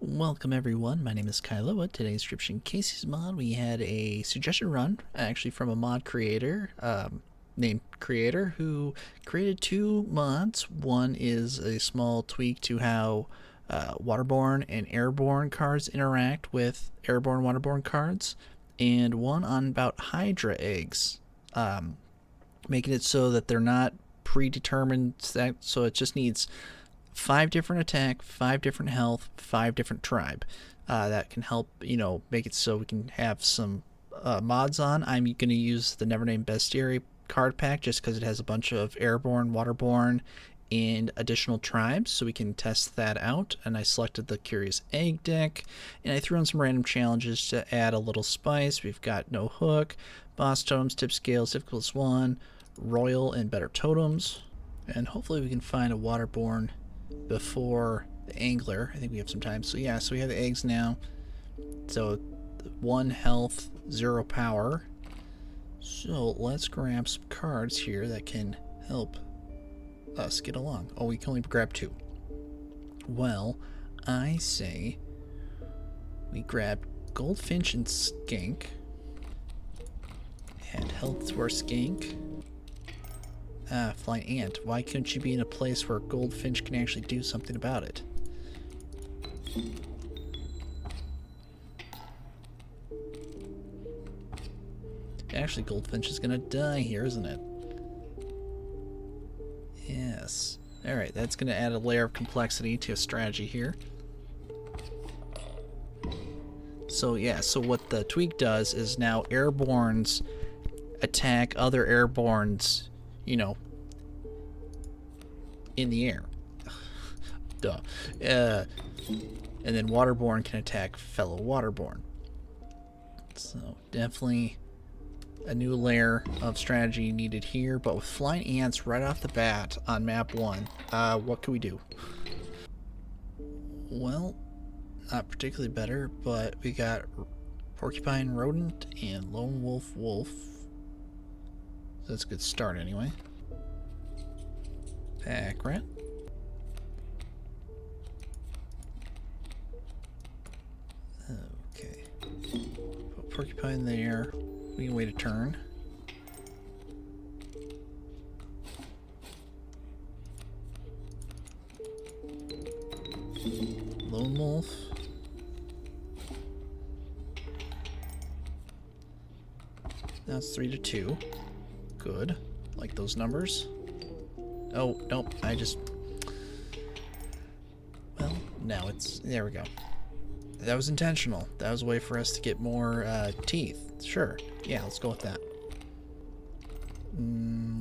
Welcome everyone, my name is Kylo. Today's Inscryption Kaycee's mod, we had a suggestion run, actually from a mod creator, named Creator, who created two mods. One is a small tweak to how Waterborne and Airborne cards interact with Airborne Waterborne cards, and one on about Hydra eggs, making it so that they're not predetermined, so it just needs 5 different attack, 5 different health, 5 different tribe. That can help, make it so we can have some mods on. I'm going to use the Nevernamed Bestiary card pack just because it has a bunch of Airborne, Waterborne, and additional tribes, so we can test that out. And I selected the Curious Egg deck, and I threw in some random challenges to add a little spice. We've got No Hook, Boss Totems, Tip Scales, Difficult 1, Royal, and BetterTotems. And hopefully we can find a Waterborne before the angler. I think we have some time. So yeah, so we have the eggs now. So 1 health, 0 power. So let's grab some cards here that can help us get along. Oh, we can only grab 2. Well, I say we grab Goldfinch and Skink. Add health to our Skink. Flying Ant. Why couldn't you be in a place where Goldfinch can actually do something about it? Actually, Goldfinch is gonna die here, isn't it? Yes. Alright, that's gonna add a layer of complexity to a strategy here. So yeah, so what the tweak does is now Airbornes attack other Airbornes, in the air. Duh. And then Waterborne can attack fellow Waterborne. So definitely a new layer of strategy needed here, but with flying ants right off the bat on map 1, what can we do? Well, not particularly better, but we got Porcupine Rodent and Lone Wolf Wolf. That's a good start anyway. Pack Rat. Okay. Put Porcupine there. We can wait a turn. Lone Wolf. Now it's 3-2. Good. Like those numbers. Oh, nope, well, now it's, there we go. That was intentional. That was a way for us to get more teeth. Sure. Yeah, let's go with that.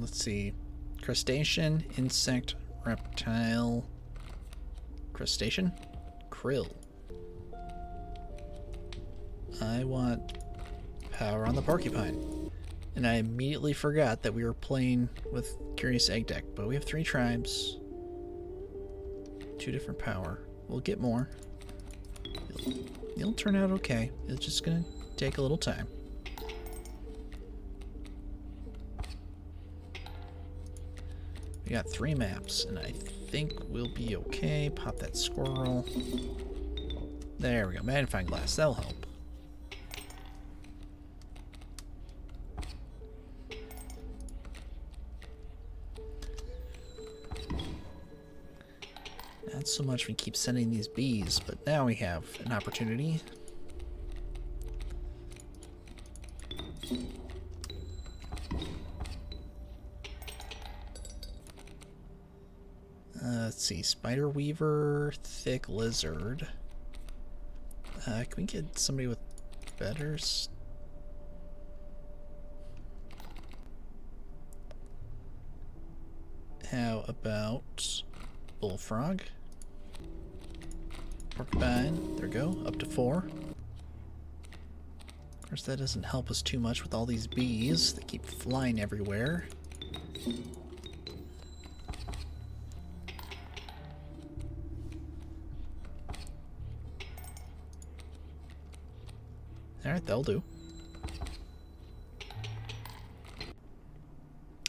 Let's see. Crustacean, insect, reptile, crustacean, krill. I want power on the porcupine. And I immediately forgot that we were playing with Curious Egg deck, but we have 3 tribes, 2 different power. We'll get more. It'll turn out okay. It's just gonna take a little time. We got 3 maps, and I think we'll be okay. Pop that squirrel. There we go. Magnifying glass. That'll help. Not so much we keep sending these bees, but now we have an opportunity. Let's see, Spider Weaver, Thick Lizard. Can we get somebody with better? How about Bullfrog? Porcupine, there we go, up to 4. Of course, that doesn't help us too much with all these bees that keep flying everywhere. Alright, that'll do.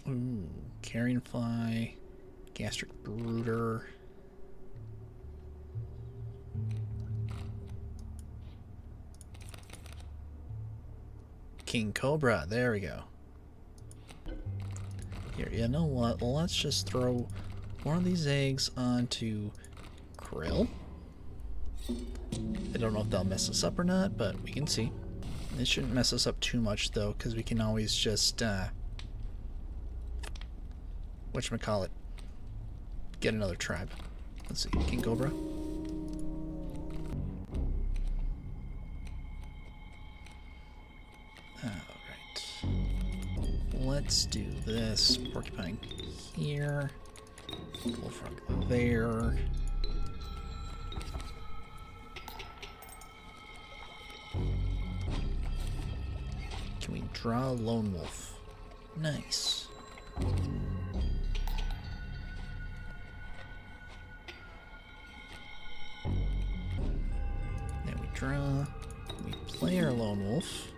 Ooh, Carrion Fly, Gastric Brooder. King Cobra. There we go. Here, you know what? Let's just throw one of these eggs onto Krill. I don't know if they'll mess us up or not, but we can see. It shouldn't mess us up too much, though, because we can always just, whatchamacallit, get another tribe. Let's see, King Cobra. Alright. Let's do this. Porcupine here. Bullfrog there. Can we draw a lone wolf? Nice. Then we draw. We play our lone wolf.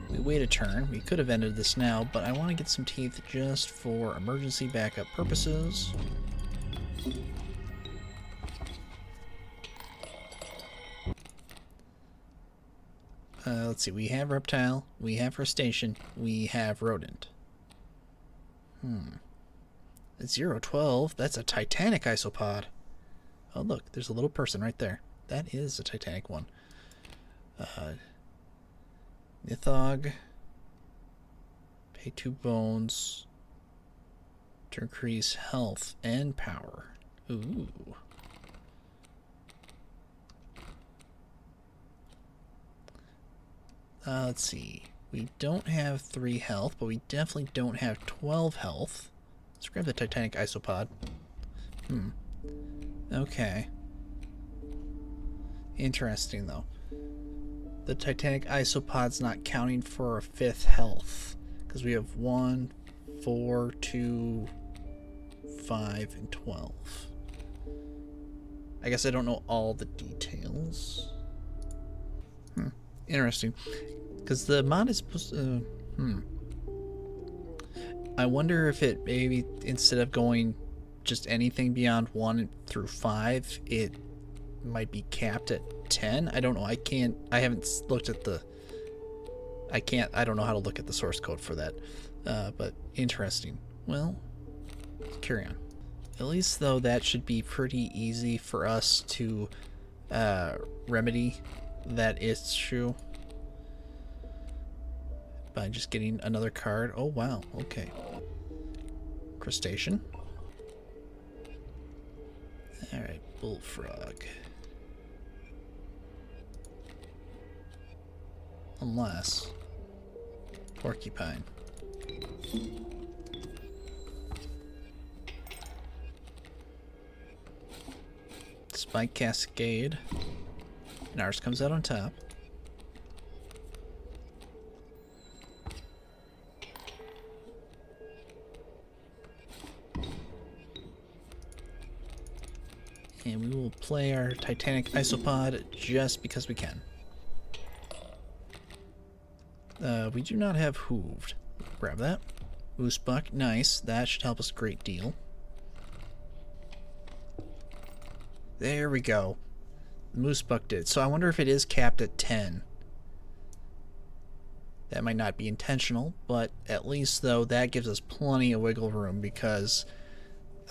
We wait a turn. We could have ended this now, but I want to get some teeth just for emergency backup purposes. Let's see, we have reptile, we have crustacean, we have rodent. It's 012, that's a titanic isopod. Oh look, there's a little person right there. That is a titanic one. Nithog. Pay 2 bones. To increase health and power. Ooh. Let's see. We don't have 3 health, but we definitely don't have 12 health. Let's grab the Titanic Isopod. Okay. Interesting, though. The Titanic Isopod's not counting for a 5th health. Because we have 1, 4, 2, 5, and 12. I guess I don't know all the details. Interesting. Because the mod is supposed to... I wonder if it maybe, instead of going just anything beyond 1 through 5, it might be capped at 10. I don't know. I haven't looked at the... I don't know how to look at the source code for that. But interesting. Well, carry on. At least, though, that should be pretty easy for us to remedy that issue by just getting another card. Oh, wow. Okay. Crustacean. Alright, bullfrog. Unless... porcupine. Spike Cascade. And ours comes out on top. And we will play our Titanic Isopod just because we can. We do not have Hooved. Grab that. Moose Buck, nice. That should help us a great deal. There we go. The Moose Buck did. So I wonder if it is capped at 10. That might not be intentional, but at least, though, that gives us plenty of wiggle room, because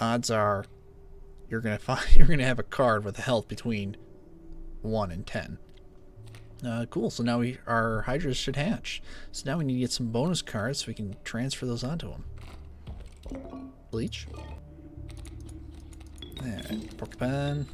odds are you're gonna have a card with a health between 1 and 10. Cool. So now our Hydras should hatch. So now we need to get some bonus cards so we can transfer those onto them. Bleach. Alright, Porcupine.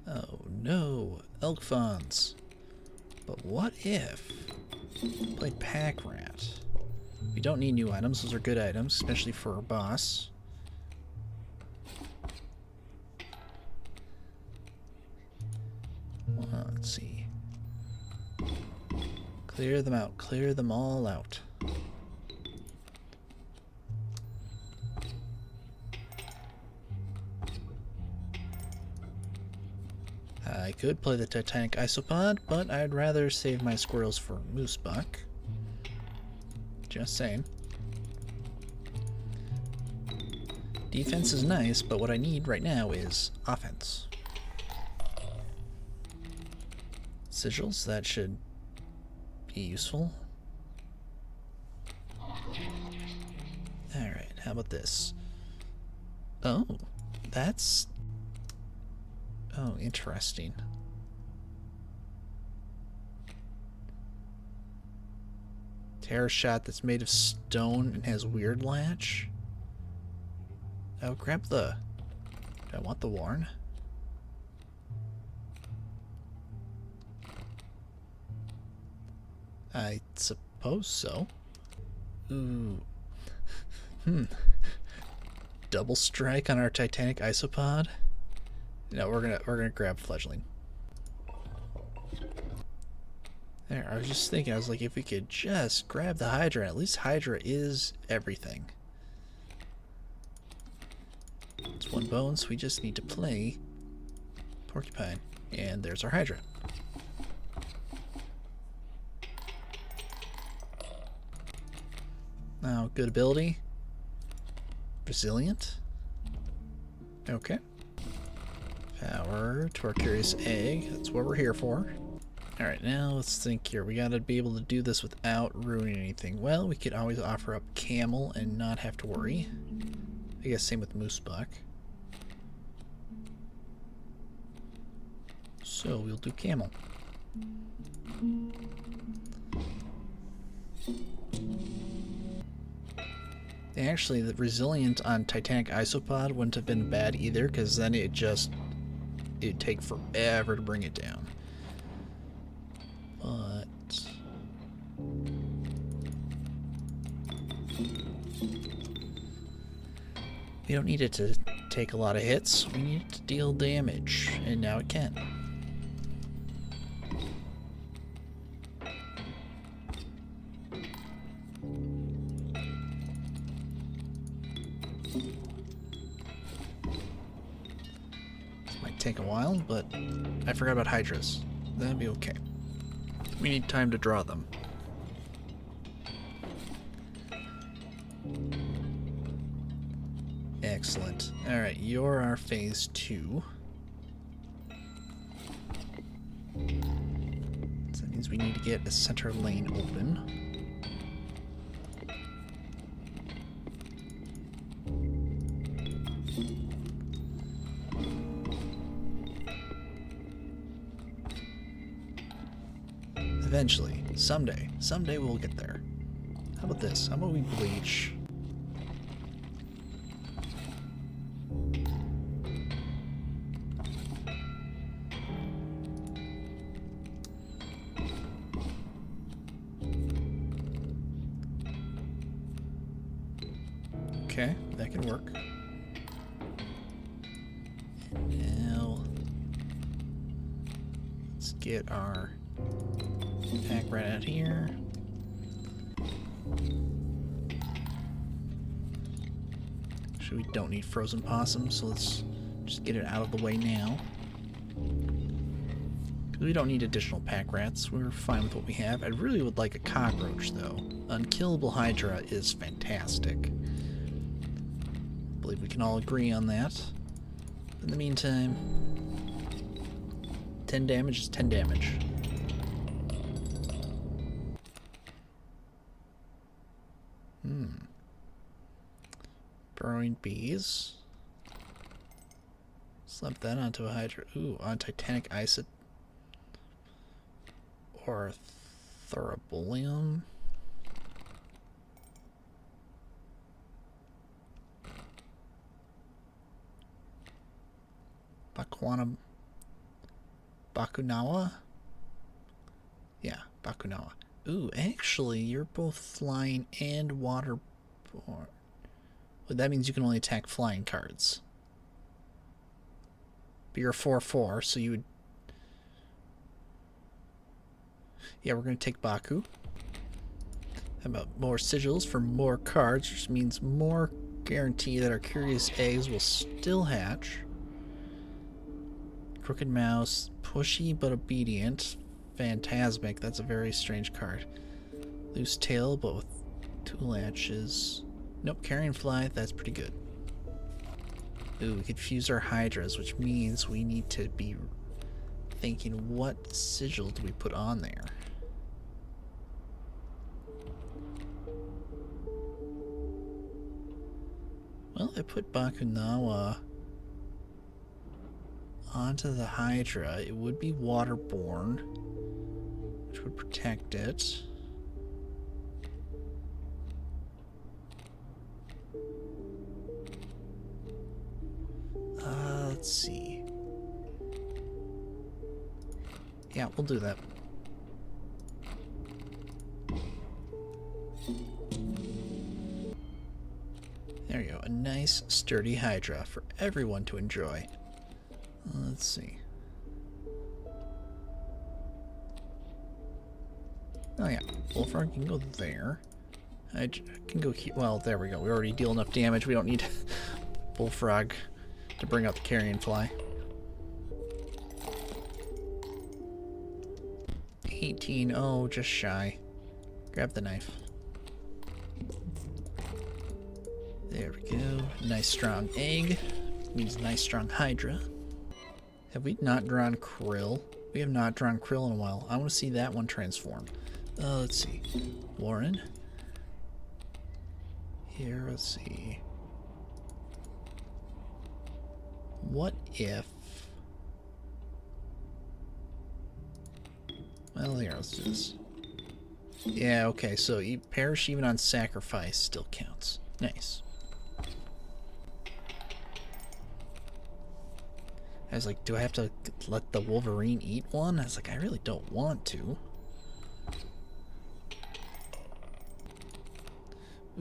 Oh no, Elk Fawns. But what if played Pack Rat? We don't need new items, those are good items, especially for our boss. Let's see. Clear them out, clear them all out. I could play the Titanic Isopod, but I'd rather save my squirrels for Moose Buck. Just saying. Defense is nice, but what I need right now is offense. Sigils, that should be useful. Alright, how about this? Oh, that's... Oh, interesting. Terror shot that's made of stone and has weird latch. Oh, grab the... Do I want the Warren? I suppose so. Ooh. Double strike on our Titanic isopod? No, we're gonna grab fledgling. There, I was just thinking, I was like, if we could just grab the Hydra, at least Hydra is everything. It's one bone, so we just need to play Porcupine. And there's our Hydra. Now, good ability. Resilient. Okay. Power to our Curious Egg. That's what we're here for. Alright, now let's think here. We gotta be able to do this without ruining anything. Well, we could always offer up Camel and not have to worry. I guess same with Moosebuck. So we'll do Camel. Actually, the Resilient on Titanic Isopod wouldn't have been bad either, because then it'd take forever to bring it down. But we don't need it to take a lot of hits, we need it to deal damage, and now it can. Take a while, but I forgot about Hydras. That'd be okay. We need time to draw them. Excellent. Alright, you're our phase 2. So that means we need to get a center lane open. Eventually. Someday we'll get there. How about this? How about we bleach? Okay, that can work. And now let's get our pack right out here. Actually, we don't need frozen possum, so let's just get it out of the way now. Because we don't need additional pack rats. We're fine with what we have. I really would like a cockroach, though. Unkillable Hydra is fantastic. I believe we can all agree on that. In the meantime, 10 damage is 10 damage. Burrowing bees. Slap that onto a Hydra. Ooh, on Titanic Ice or Thorabolium. Bakunawa? Yeah, Bakunawa. Ooh, actually, you're both flying and waterborne. Well, that means you can only attack flying cards. But you're 4/4, so you would... Yeah, we're going to take Baku. How about more sigils for more cards, which means more guarantee that our curious eggs will still hatch. Crooked Mouse, pushy but obedient. Phantasmic, that's a very strange card. Loose Tail, but with 2 latches. Nope, Carrion Fly, that's pretty good. Ooh, we could fuse our hydras, which means we need to be thinking, what sigil do we put on there? Well, I put Bakunawa onto the Hydra. It would be Waterborne, which would protect it. Let's see. Yeah, we'll do that. There you go. A nice, sturdy Hydra for everyone to enjoy. Let's see. Oh yeah, Bullfrog can go there. I can go here. Well, there we go. We already deal enough damage. We don't need Bullfrog to bring up the carrion fly. 18. Oh, just shy. Grab the knife. There we go. Nice strong egg. Means nice strong Hydra. Have we not drawn Krill? We have not drawn Krill in a while. I want to see that one transform. Let's see. Warren. Here, let's see. What if... Well, here, let's do this. Yeah, okay, so perish even on sacrifice still counts. Nice. I was like, do I have to let the Wolverine eat one? I was like, I really don't want to.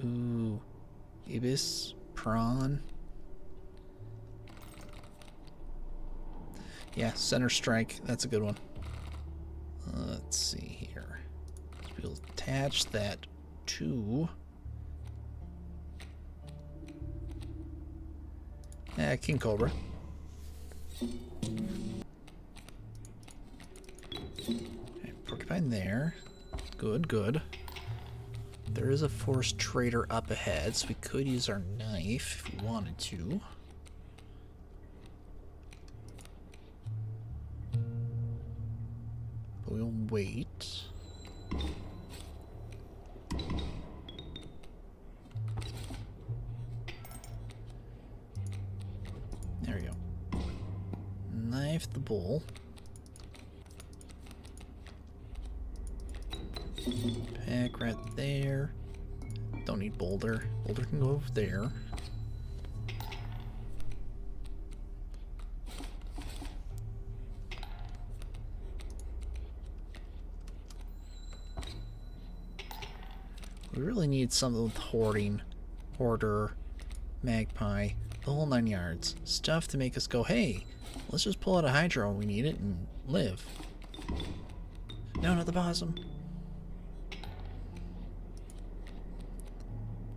Ooh. Ibis. Prawn. Yeah, center strike. That's a good one. Let's see here. We'll attach that to... King Cobra. Okay, Porcupine there. Good, good. There is a force trader up ahead, so we could use our knife if we wanted to. But we'll wait. There we go. Knife the bull. Pack right there. Don't need Boulder. Boulder can go over there. We really need something with hoarding, hoarder, magpie, the whole 9 yards. Stuff to make us go, hey, let's just pull out a Hydra when we need it and live. No, not the possum.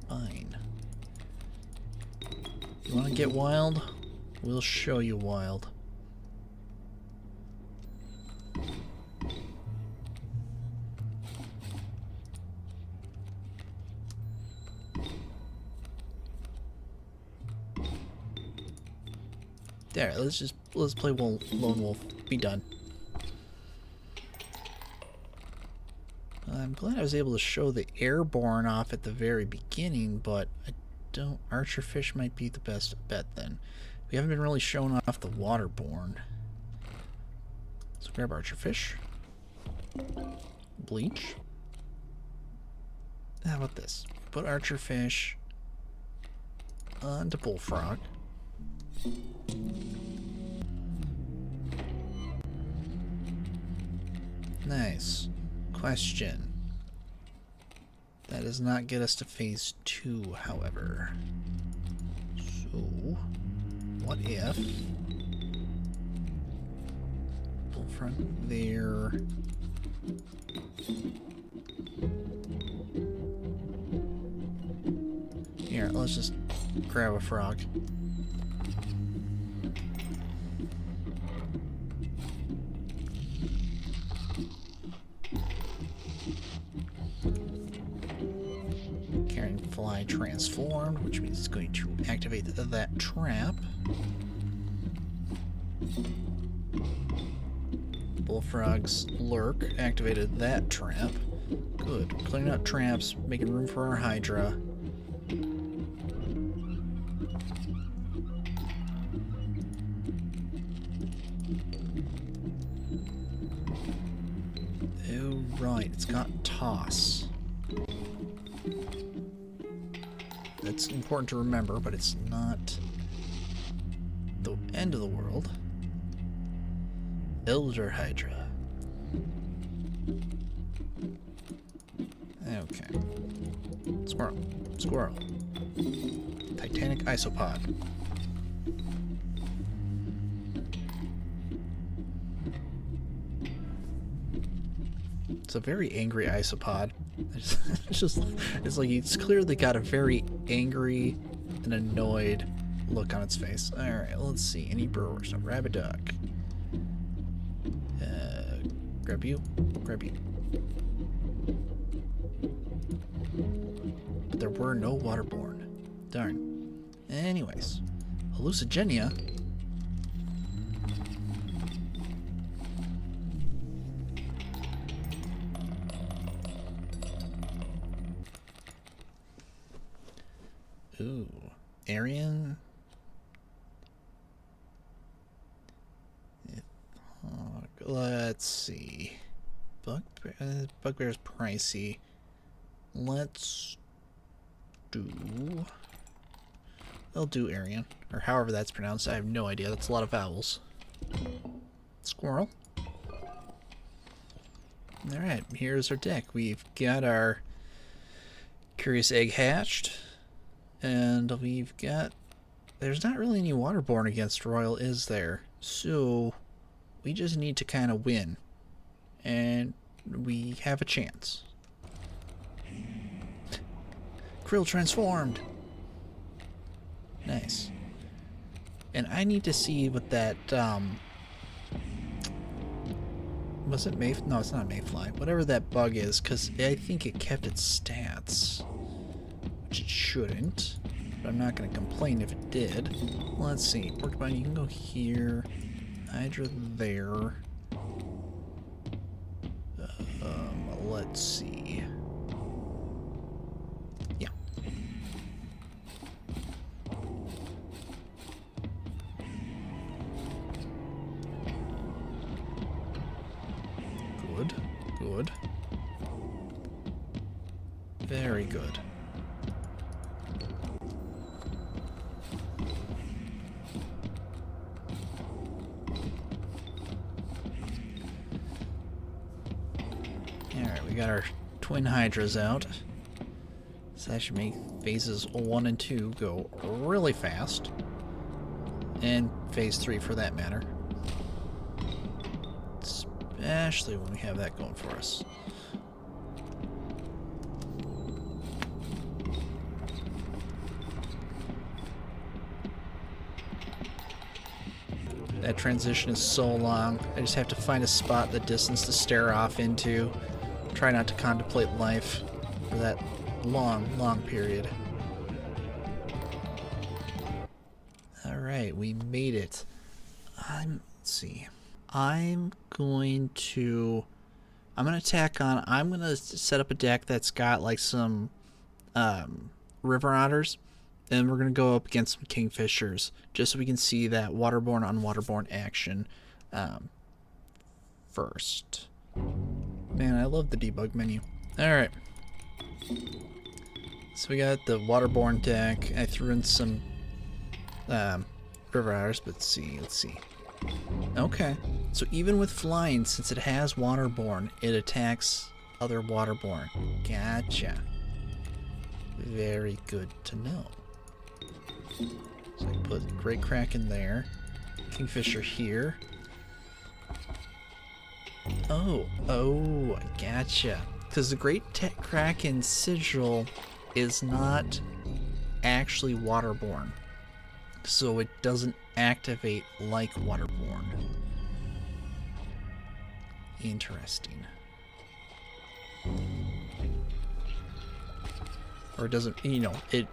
Fine. You want to get wild? We'll show you wild. There, let's play Lone Wolf. Be done. I'm glad I was able to show the Airborne off at the very beginning, but I don't... Archerfish might be the best bet then. We haven't been really showing off the Waterborne. So grab Archerfish. Bleach. How about this? Put Archerfish onto Bullfrog. Nice. Question. That does not get us to phase 2, however. So, what if... Bullfrog there... Here, let's just grab a frog. Fly transformed, which means it's going to activate that trap. Bullfrog's lurk activated that trap. Good. Clearing out traps, making room for our Hydra. Oh, right. It's got toss. That's important to remember, but it's not the end of the world. Elder Hydra. Okay. Squirrel. Squirrel. Titanic isopod. It's a very angry isopod. It's like it's clearly got a very angry and annoyed look on its face. Alright, let's see. Any brewers? A rabbit duck. Grab you. Grab you. But there were no Waterborne. Darn. Anyways. Hallucigenia. Ooh. Arian. Let's see. Bugbear's pricey. Let's do... I'll do Arian. Or however that's pronounced. I have no idea. That's a lot of vowels. Squirrel. Alright, here's our deck. We've got our Curious Egg hatched. And we've got... There's not really any Waterborne against Royal, is there? So... we just need to kind of win. And we have a chance. Krill transformed! Nice. And I need to see what that, was it Mayfly? No, it's not Mayfly. Whatever that bug is, because I think it kept its stats. Which it shouldn't. But I'm not going to complain if it did. Let's see. Porcupine, you can go here. Hydra there. Let's see. Yeah. Good. Good. Very good. Alright, we got our twin Hydras out. So that should make phases 1 and 2 go really fast. And phase 3 for that matter. Especially when we have that going for us. That transition is so long. I just have to find a spot in the distance to stare off into. Try not to contemplate life for that long, long period. Alright, we made it. Let's see. I'm going to tack on. I'm going to set up a deck that's got like some river otters. And we're going to go up against some kingfishers. Just so we can see that Waterborne on Waterborne action first. Man, I love the debug menu. Alright. So we got the Waterborne deck. I threw in some river otters, but let's see. Okay. So even with flying, since it has Waterborne, it attacks other Waterborne. Gotcha. Very good to know. So I put Great Kraken there. Kingfisher here. Oh, gotcha. Because the Great Kraken sigil is not actually Waterborne. So it doesn't activate like Waterborne. Interesting. or it doesn't, you know, it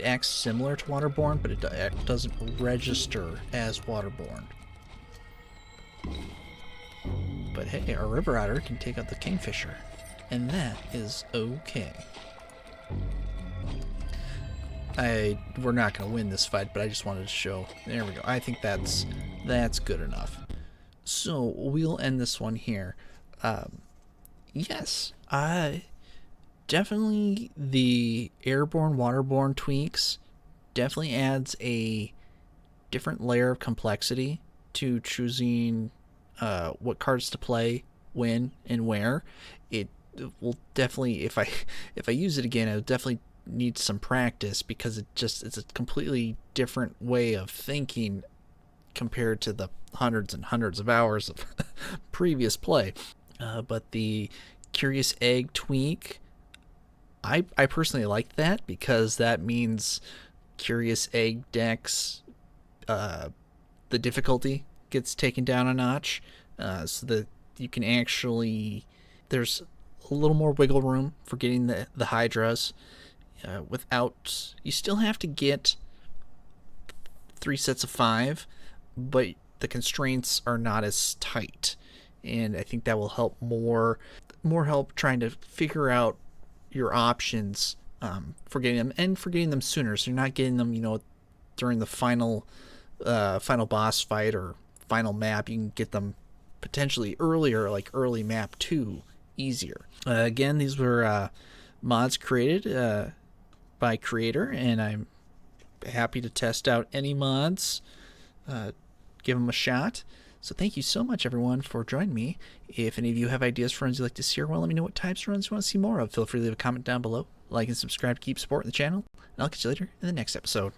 acts similar to Waterborne, but it doesn't register as Waterborne. But hey, our river otter can take out the kingfisher, and that is okay. We're not going to win this fight, but I just wanted to show. There we go. I think that's good enough. So we'll end this one here. Yes, definitely the Airborne Waterborne tweaks definitely adds a different layer of complexity to choosing what cards to play, when, and where. It will definitely, if I use it again, I'll definitely need some practice, because it's a completely different way of thinking compared to the hundreds and hundreds of hours of previous play. But the Curious Egg tweak, I personally like that, because that means Curious Egg decks, the difficulty gets taken down a notch, so that you can actually, there's a little more wiggle room for getting the Hydras, without, you still have to get 3 sets of 5, but the constraints are not as tight, and I think that will help more help trying to figure out your options for getting them sooner, so you're not getting them, you know, during the final boss fight or final map. You can get them potentially earlier, like early map 2, easier. Again, these were mods created by creator, and I'm happy to test out any mods, give them a shot. So thank you so much, everyone, for joining me. If any of you have ideas for runs you'd like to see, or well, let me know what types of runs you want to see more of, feel free to leave a comment down below. Like and subscribe to keep supporting the channel, and I'll catch you later in the next episode.